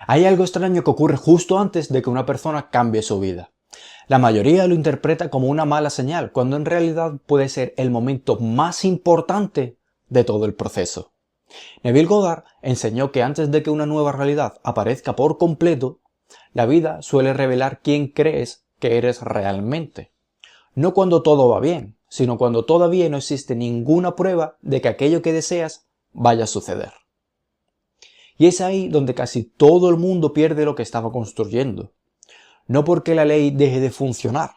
Hay algo extraño que ocurre justo antes de que una persona cambie su vida. La mayoría lo interpreta como una mala señal, cuando en realidad puede ser el momento más importante de todo el proceso. Neville Goddard enseñó que antes de que una nueva realidad aparezca por completo, la vida suele revelar quién crees que eres realmente. No cuando todo va bien, sino cuando todavía no existe ninguna prueba de que aquello que deseas vaya a suceder. Y es ahí donde casi todo el mundo pierde lo que estaba construyendo. No porque la ley deje de funcionar,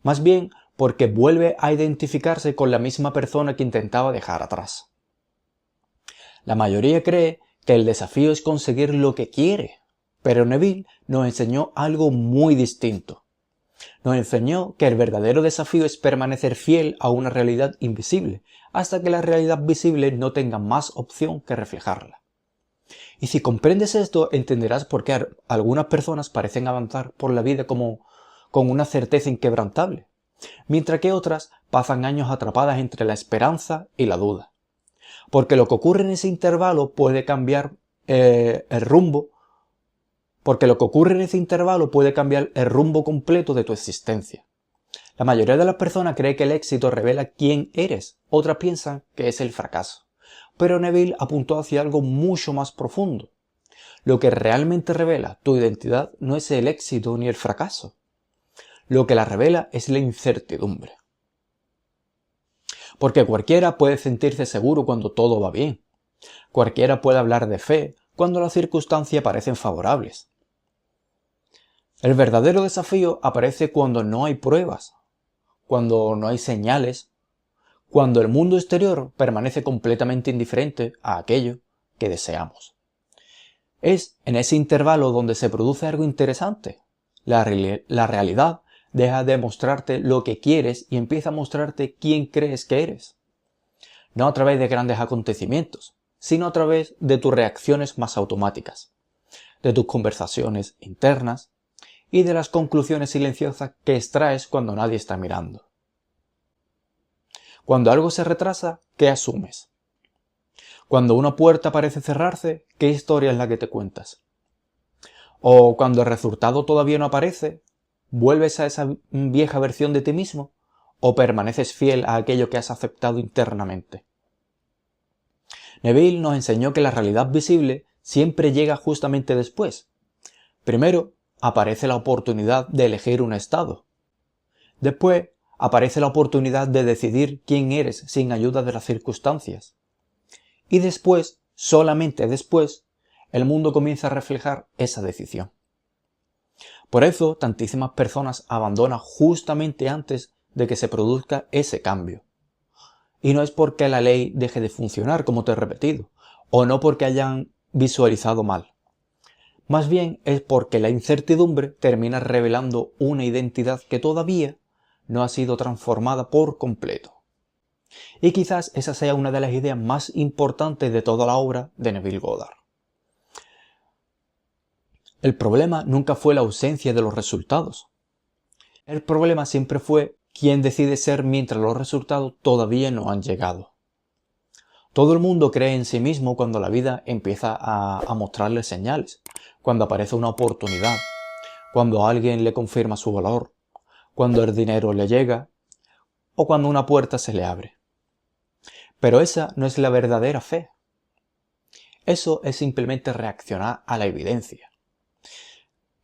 más bien porque vuelve a identificarse con la misma persona que intentaba dejar atrás. La mayoría cree que el desafío es conseguir lo que quiere, pero Neville nos enseñó algo muy distinto. Nos enseñó que el verdadero desafío es permanecer fiel a una realidad invisible, hasta que la realidad visible no tenga más opción que reflejarla. Y si comprendes esto, entenderás por qué algunas personas parecen avanzar por la vida con una certeza inquebrantable, mientras que otras pasan años atrapadas entre la esperanza y la duda. Porque lo que ocurre en ese intervalo puede cambiar el rumbo completo de tu existencia. La mayoría de las personas cree que el éxito revela quién eres, otras piensan que es el fracaso. Pero Neville apuntó hacia algo mucho más profundo. Lo que realmente revela tu identidad no es el éxito ni el fracaso. Lo que la revela es la incertidumbre. Porque cualquiera puede sentirse seguro cuando todo va bien. Cualquiera puede hablar de fe cuando las circunstancias parecen favorables. El verdadero desafío aparece cuando no hay pruebas, cuando no hay señales, cuando el mundo exterior permanece completamente indiferente a aquello que deseamos. Es en ese intervalo donde se produce algo interesante. La realidad deja de mostrarte lo que quieres y empieza a mostrarte quién crees que eres. No a través de grandes acontecimientos, sino a través de tus reacciones más automáticas, de tus conversaciones internas y de las conclusiones silenciosas que extraes cuando nadie está mirando. Cuando algo se retrasa, ¿qué asumes? Cuando una puerta parece cerrarse, ¿qué historia es la que te cuentas? O cuando el resultado todavía no aparece, ¿vuelves a esa vieja versión de ti mismo? ¿O permaneces fiel a aquello que has aceptado internamente? Neville nos enseñó que la realidad visible siempre llega justamente después. Primero, aparece la oportunidad de elegir un estado. Después, aparece la oportunidad de decidir quién eres sin ayuda de las circunstancias. Y después, solamente después, el mundo comienza a reflejar esa decisión. Por eso, tantísimas personas abandonan justamente antes de que se produzca ese cambio. Y no es porque la ley deje de funcionar, como te he repetido, o no porque hayan visualizado mal. Más bien es porque la incertidumbre termina revelando una identidad que todavía no ha sido transformada por completo. Y quizás esa sea una de las ideas más importantes de toda la obra de Neville Goddard. El problema nunca fue la ausencia de los resultados. El problema siempre fue quién decide ser mientras los resultados todavía no han llegado. Todo el mundo cree en sí mismo cuando la vida empieza a mostrarle señales, cuando aparece una oportunidad, cuando alguien le confirma su valor, cuando el dinero le llega o cuando una puerta se le abre. Pero esa no es la verdadera fe. Eso es simplemente reaccionar a la evidencia.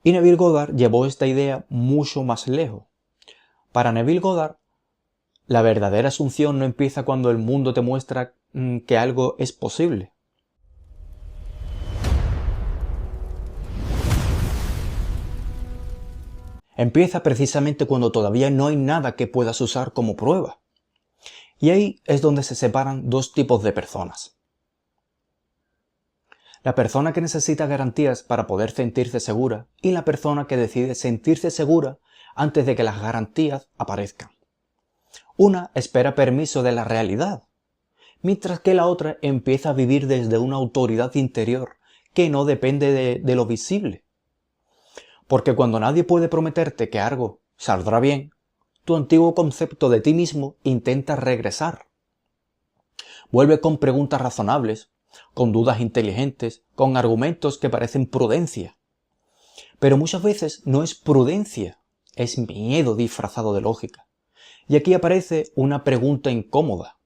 Y Neville Goddard llevó esta idea mucho más lejos. Para Neville Goddard, la verdadera asunción no empieza cuando el mundo te muestra que algo es posible. Empieza precisamente cuando todavía no hay nada que puedas usar como prueba. Y ahí es donde se separan dos tipos de personas. La persona que necesita garantías para poder sentirse segura y la persona que decide sentirse segura antes de que las garantías aparezcan. Una espera permiso de la realidad, mientras que la otra empieza a vivir desde una autoridad interior que no depende de lo visible. Porque cuando nadie puede prometerte que algo saldrá bien, tu antiguo concepto de ti mismo intenta regresar. Vuelve con preguntas razonables, con dudas inteligentes, con argumentos que parecen prudencia. Pero muchas veces no es prudencia, es miedo disfrazado de lógica. Y aquí aparece una pregunta incómoda.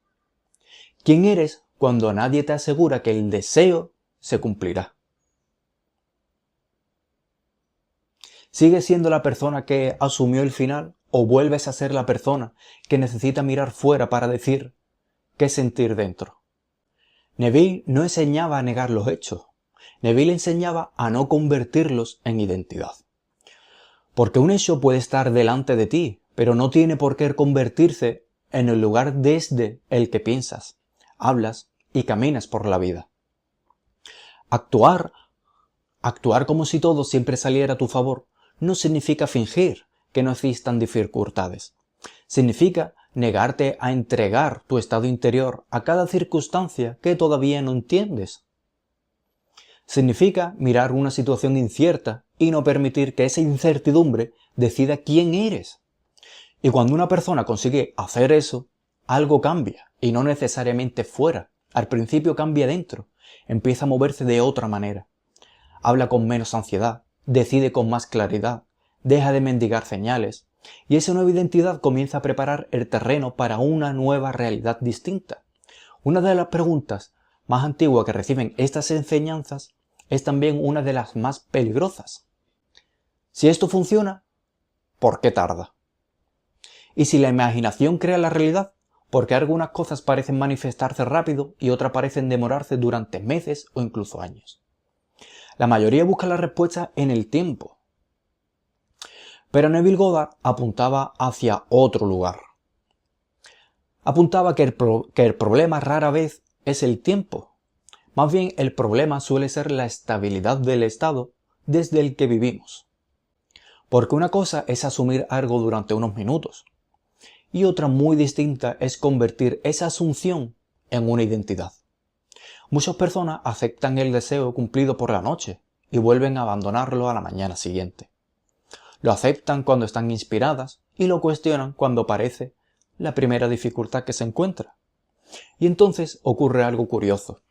¿Quién eres cuando nadie te asegura que el deseo se cumplirá? ¿Sigues siendo la persona que asumió el final o vuelves a ser la persona que necesita mirar fuera para decir qué sentir dentro? Neville no enseñaba a negar los hechos. Neville enseñaba a no convertirlos en identidad. Porque un hecho puede estar delante de ti, pero no tiene por qué convertirse en el lugar desde el que piensas, hablas y caminas por la vida. Actuar como si todo siempre saliera a tu favor, no significa fingir que no existan dificultades. Significa negarte a entregar tu estado interior a cada circunstancia que todavía no entiendes. Significa mirar una situación incierta y no permitir que esa incertidumbre decida quién eres. Y cuando una persona consigue hacer eso, algo cambia, y no necesariamente fuera. Al principio cambia dentro, empieza a moverse de otra manera. Habla con menos ansiedad, decide con más claridad, deja de mendigar señales, y esa nueva identidad comienza a preparar el terreno para una nueva realidad distinta. Una de las preguntas más antiguas que reciben estas enseñanzas es también una de las más peligrosas. Si esto funciona, ¿por qué tarda? Y si la imaginación crea la realidad, ¿por qué algunas cosas parecen manifestarse rápido y otras parecen demorarse durante meses o incluso años? La mayoría busca la respuesta en el tiempo. Pero Neville Goddard apuntaba hacia otro lugar. Apuntaba que el problema rara vez es el tiempo. Más bien el problema suele ser la estabilidad del estado desde el que vivimos. Porque una cosa es asumir algo durante unos minutos, y otra muy distinta es convertir esa asunción en una identidad. Muchas personas aceptan el deseo cumplido por la noche y vuelven a abandonarlo a la mañana siguiente. Lo aceptan cuando están inspiradas y lo cuestionan cuando aparece la primera dificultad que se encuentra. Y entonces ocurre algo curioso.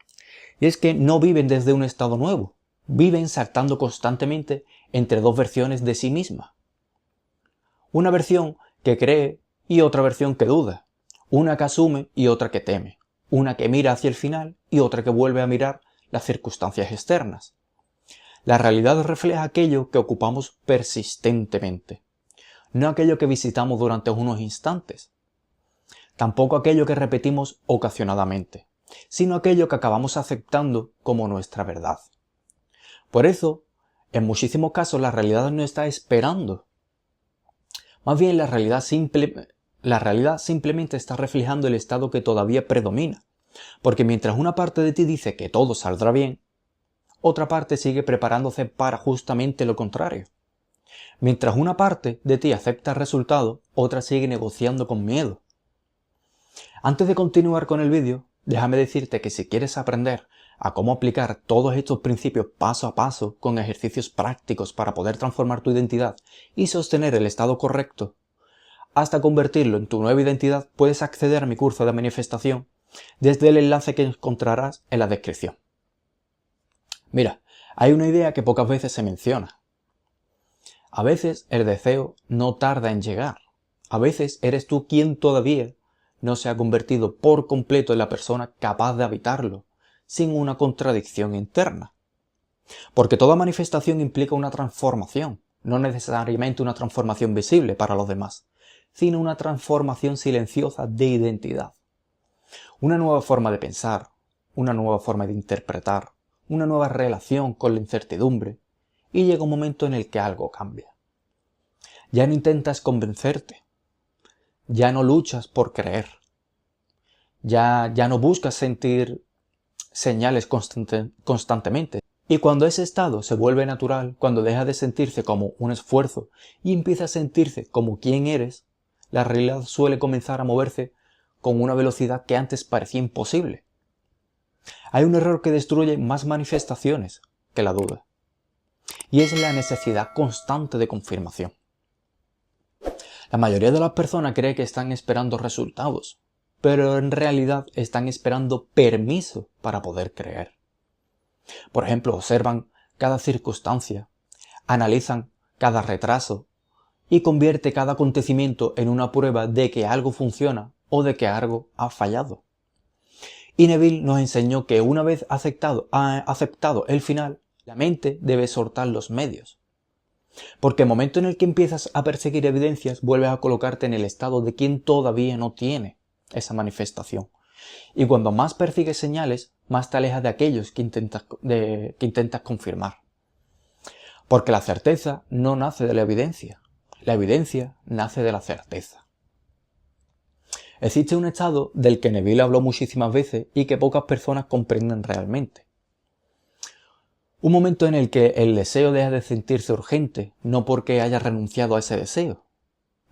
Y es que no viven desde un estado nuevo, viven saltando constantemente entre dos versiones de sí misma. Una versión que cree y otra versión que duda. Una que asume y otra que teme. Una que mira hacia el final y otra que vuelve a mirar las circunstancias externas. La realidad refleja aquello que ocupamos persistentemente, no aquello que visitamos durante unos instantes. Tampoco aquello que repetimos ocasionadamente, sino aquello que acabamos aceptando como nuestra verdad. Por eso, en muchísimos casos la realidad no está esperando. Más bien la realidad simplemente está reflejando el estado que todavía predomina. Porque mientras una parte de ti dice que todo saldrá bien, otra parte sigue preparándose para justamente lo contrario. Mientras una parte de ti acepta el resultado, otra sigue negociando con miedo. Antes de continuar con el vídeo, déjame decirte que si quieres aprender a cómo aplicar todos estos principios paso a paso con ejercicios prácticos para poder transformar tu identidad y sostener el estado correcto, hasta convertirlo en tu nueva identidad, puedes acceder a mi curso de manifestación desde el enlace que encontrarás en la descripción. Mira, hay una idea que pocas veces se menciona. A veces el deseo no tarda en llegar. A veces eres tú quien todavía no se ha convertido por completo en la persona capaz de habitarlo, sin una contradicción interna. Porque toda manifestación implica una transformación, no necesariamente una transformación visible para los demás, sino una transformación silenciosa de identidad. Una nueva forma de pensar, una nueva forma de interpretar, una nueva relación con la incertidumbre, y llega un momento en el que algo cambia. Ya no intentas convencerte, ya no luchas por creer, ya no buscas sentir señales constantemente. Y cuando ese estado se vuelve natural, cuando deja de sentirse como un esfuerzo y empieza a sentirse como quien eres, la realidad suele comenzar a moverse con una velocidad que antes parecía imposible. Hay un error que destruye más manifestaciones que la duda, y es la necesidad constante de confirmación. La mayoría de las personas cree que están esperando resultados, pero en realidad están esperando permiso para poder creer. Por ejemplo, observan cada circunstancia, analizan cada retraso y convierte cada acontecimiento en una prueba de que algo funciona o de que algo ha fallado. Y Neville nos enseñó que una vez ha aceptado el final, la mente debe soltar los medios. Porque el momento en el que empiezas a perseguir evidencias, vuelves a colocarte en el estado de quien todavía no tiene esa manifestación. Y cuando más persigues señales, más te alejas de aquellos que intentas confirmar. Porque la certeza no nace de la evidencia nace de la certeza. Existe un estado del que Neville habló muchísimas veces y que pocas personas comprenden realmente. Un momento en el que el deseo deja de sentirse urgente, no porque hayas renunciado a ese deseo,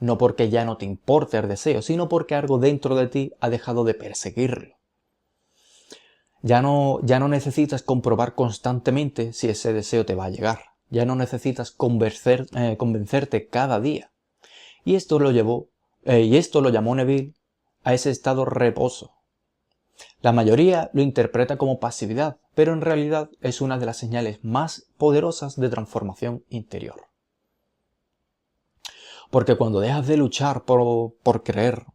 no porque ya no te importe el deseo, sino porque algo dentro de ti ha dejado de perseguirlo. Ya no necesitas comprobar constantemente si ese deseo te va a llegar. Ya no necesitas convencerte cada día. Y esto lo llamó Neville a ese estado reposo. La mayoría lo interpreta como pasividad, pero en realidad es una de las señales más poderosas de transformación interior. Porque cuando dejas de luchar por creer,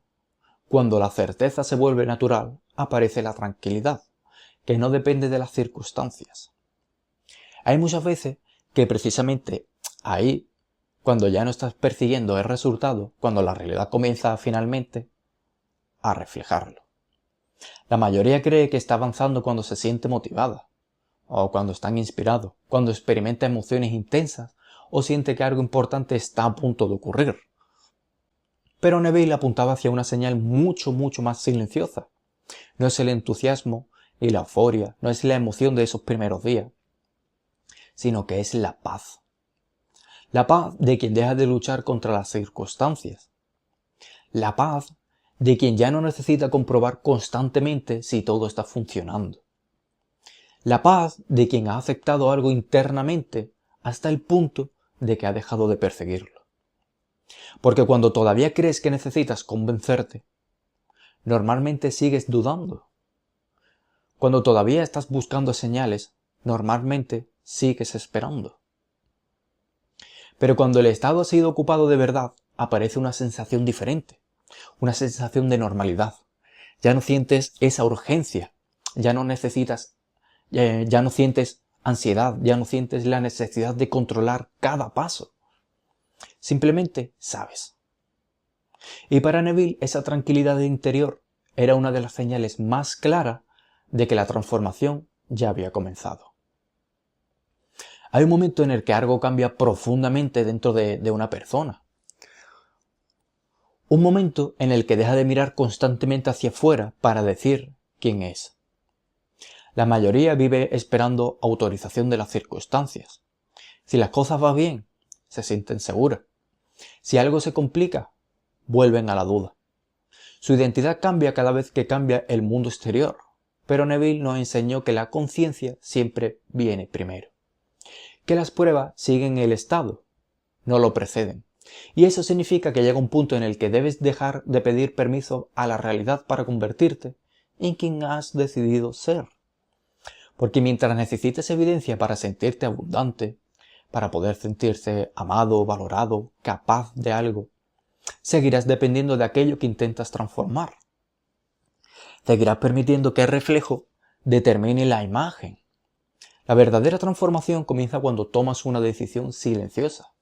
cuando la certeza se vuelve natural, aparece la tranquilidad, que no depende de las circunstancias. Hay muchas veces que precisamente ahí, cuando ya no estás persiguiendo el resultado, cuando la realidad comienza finalmente a reflejarlo. La mayoría cree que está avanzando cuando se siente motivada, o cuando está inspirado, cuando experimenta emociones intensas, o siente que algo importante está a punto de ocurrir. Pero Neville apuntaba hacia una señal mucho más silenciosa. No es el entusiasmo y la euforia, no es la emoción de esos primeros días, sino que es la paz. La paz de quien deja de luchar contra las circunstancias. La paz de quien ya no necesita comprobar constantemente si todo está funcionando. La paz de quien ha aceptado algo internamente hasta el punto de que ha dejado de perseguirlo. Porque cuando todavía crees que necesitas convencerte, normalmente sigues dudando. Cuando todavía estás buscando señales, normalmente sigues esperando. Pero cuando el estado ha sido ocupado de verdad, aparece una sensación diferente, una sensación de normalidad. Ya no sientes esa urgencia, ya no sientes ansiedad, ya no sientes la necesidad de controlar cada paso. Simplemente sabes. Y para Neville esa tranquilidad interior era una de las señales más claras de que la transformación ya había comenzado. Hay un momento en el que algo cambia profundamente dentro de una persona. Un momento en el que deja de mirar constantemente hacia afuera para decir quién es. La mayoría vive esperando autorización de las circunstancias. Si las cosas van bien, se sienten seguras. Si algo se complica, vuelven a la duda. Su identidad cambia cada vez que cambia el mundo exterior, pero Neville nos enseñó que la conciencia siempre viene primero. Que las pruebas siguen el estado, no lo preceden. Y eso significa que llega un punto en el que debes dejar de pedir permiso a la realidad para convertirte en quien has decidido ser. Porque mientras necesites evidencia para sentirte abundante, para poder sentirse amado, valorado, capaz de algo, seguirás dependiendo de aquello que intentas transformar. Seguirás permitiendo que el reflejo determine la imagen. La verdadera transformación comienza cuando tomas una decisión silenciosa,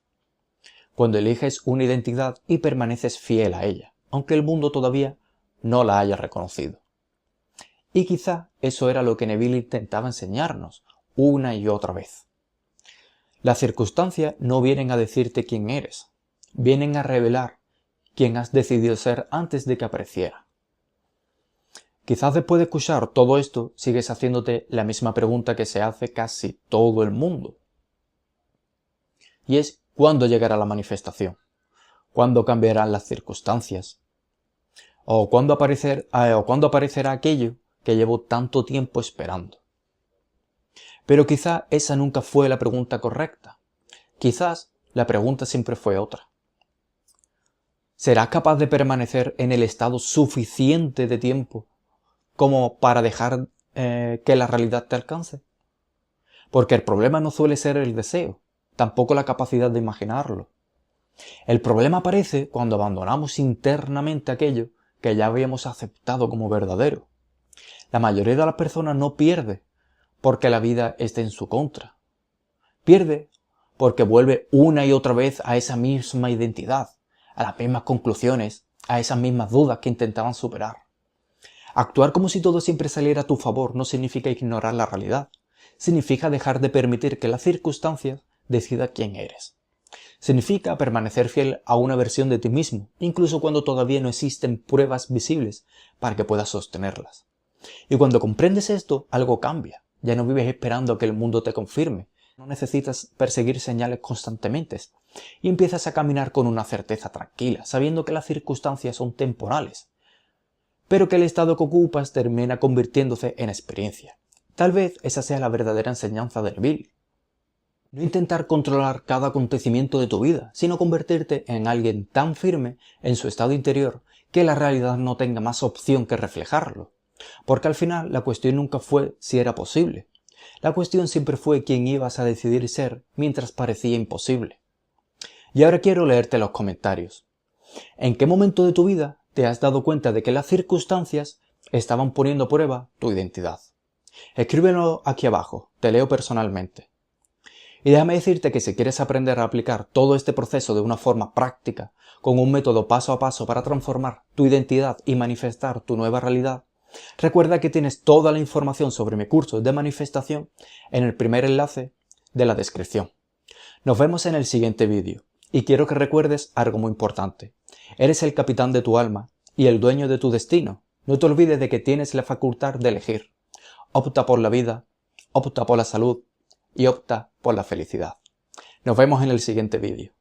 cuando eliges una identidad y permaneces fiel a ella, aunque el mundo todavía no la haya reconocido. Y quizá eso era lo que Neville intentaba enseñarnos una y otra vez. Las circunstancias no vienen a decirte quién eres, vienen a revelar quién has decidido ser antes de que apareciera. Quizás después de escuchar todo esto sigues haciéndote la misma pregunta que se hace casi todo el mundo. Y es ¿cuándo llegará la manifestación? ¿Cuándo cambiarán las circunstancias? ¿O cuándo aparecerá aquello que llevo tanto tiempo esperando? Pero quizás esa nunca fue la pregunta correcta. Quizás la pregunta siempre fue otra. ¿Serás capaz de permanecer en el estado suficiente de tiempo como para dejar que la realidad te alcance? Porque el problema no suele ser el deseo, tampoco la capacidad de imaginarlo. El problema aparece cuando abandonamos internamente aquello que ya habíamos aceptado como verdadero. La mayoría de las personas no pierde porque la vida esté en su contra. Pierde porque vuelve una y otra vez a esa misma identidad, a las mismas conclusiones, a esas mismas dudas que intentaban superar. Actuar como si todo siempre saliera a tu favor no significa ignorar la realidad. Significa dejar de permitir que las circunstancias decidan quién eres. Significa permanecer fiel a una versión de ti mismo, incluso cuando todavía no existen pruebas visibles para que puedas sostenerlas. Y cuando comprendes esto, algo cambia. Ya no vives esperando a que el mundo te confirme. No necesitas perseguir señales constantemente. Y empiezas a caminar con una certeza tranquila, sabiendo que las circunstancias son temporales, pero que el estado que ocupas termina convirtiéndose en experiencia. Tal vez esa sea la verdadera enseñanza del Bill. No intentar controlar cada acontecimiento de tu vida, sino convertirte en alguien tan firme en su estado interior que la realidad no tenga más opción que reflejarlo. Porque al final la cuestión nunca fue si era posible. La cuestión siempre fue quién ibas a decidir ser mientras parecía imposible. Y ahora quiero leerte los comentarios. ¿En qué momento de tu vida te has dado cuenta de que las circunstancias estaban poniendo a prueba tu identidad? Escríbelo aquí abajo, te leo personalmente. Y déjame decirte que si quieres aprender a aplicar todo este proceso de una forma práctica, con un método paso a paso para transformar tu identidad y manifestar tu nueva realidad, recuerda que tienes toda la información sobre mi curso de manifestación en el primer enlace de la descripción. Nos vemos en el siguiente vídeo. Y quiero que recuerdes algo muy importante. Eres el capitán de tu alma y el dueño de tu destino. No te olvides de que tienes la facultad de elegir. Opta por la vida, opta por la salud y opta por la felicidad. Nos vemos en el siguiente vídeo.